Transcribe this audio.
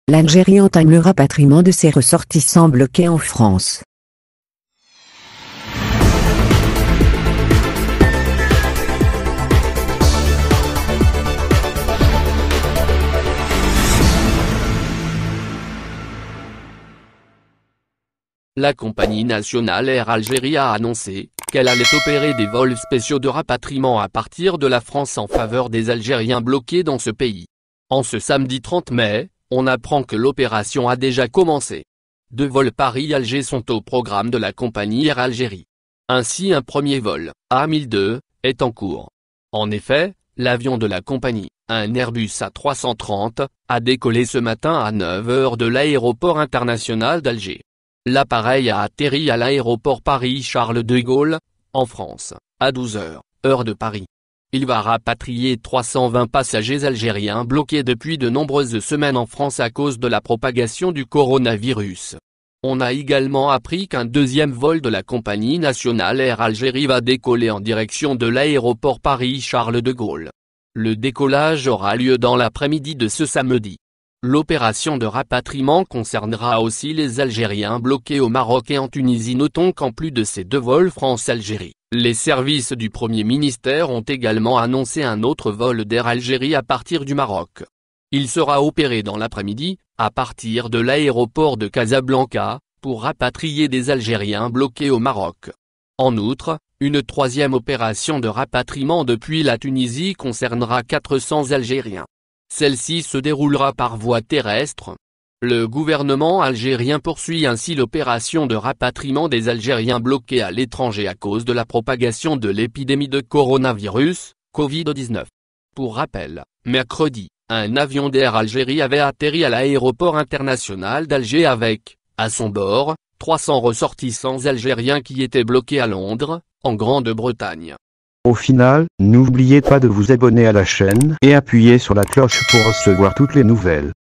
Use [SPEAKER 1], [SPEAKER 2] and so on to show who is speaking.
[SPEAKER 1] L'Algérie entame le rapatriement de ses ressortissants bloqués en France.
[SPEAKER 2] La compagnie nationale Air Algérie a annoncé qu'elle allait opérer des vols spéciaux de rapatriement à partir de la France en faveur des Algériens bloqués dans ce pays. En ce samedi 30 mai, on apprend que l'opération a déjà commencé. 2 vols Paris-Alger sont au programme de la compagnie Air Algérie. Ainsi un premier vol, A1002, est en cours. En effet, l'avion de la compagnie, un Airbus A330, a décollé ce matin à 9 h de l'aéroport international d'Alger. L'appareil a atterri à l'aéroport Paris-Charles de Gaulle, en France, à 12 h, heure de Paris. Il va rapatrier 320 passagers algériens bloqués depuis de nombreuses semaines en France à cause de la propagation du coronavirus. On a également appris qu'un deuxième vol de la compagnie nationale Air Algérie va décoller en direction de l'aéroport Paris-Charles de Gaulle. Le décollage aura lieu dans l'après-midi de ce samedi. L'opération de rapatriement concernera aussi les Algériens bloqués au Maroc et en Tunisie. Notons qu'en plus de ces 2 vols France-Algérie, les services du Premier ministère ont également annoncé un autre vol d'Air Algérie à partir du Maroc. Il sera opéré dans l'après-midi, à partir de l'aéroport de Casablanca, pour rapatrier des Algériens bloqués au Maroc. En outre, une 3e opération de rapatriement depuis la Tunisie concernera 400 Algériens. Celle-ci se déroulera par voie terrestre. Le gouvernement algérien poursuit ainsi l'opération de rapatriement des Algériens bloqués à l'étranger à cause de la propagation de l'épidémie de coronavirus, Covid-19. Pour rappel, mercredi, un avion d'Air Algérie avait atterri à l'aéroport international d'Alger avec, à son bord, 300 ressortissants algériens qui étaient bloqués à Londres, en Grande-Bretagne.
[SPEAKER 3] Au final, n'oubliez pas de vous abonner à la chaîne et appuyer sur la cloche pour recevoir toutes les nouvelles.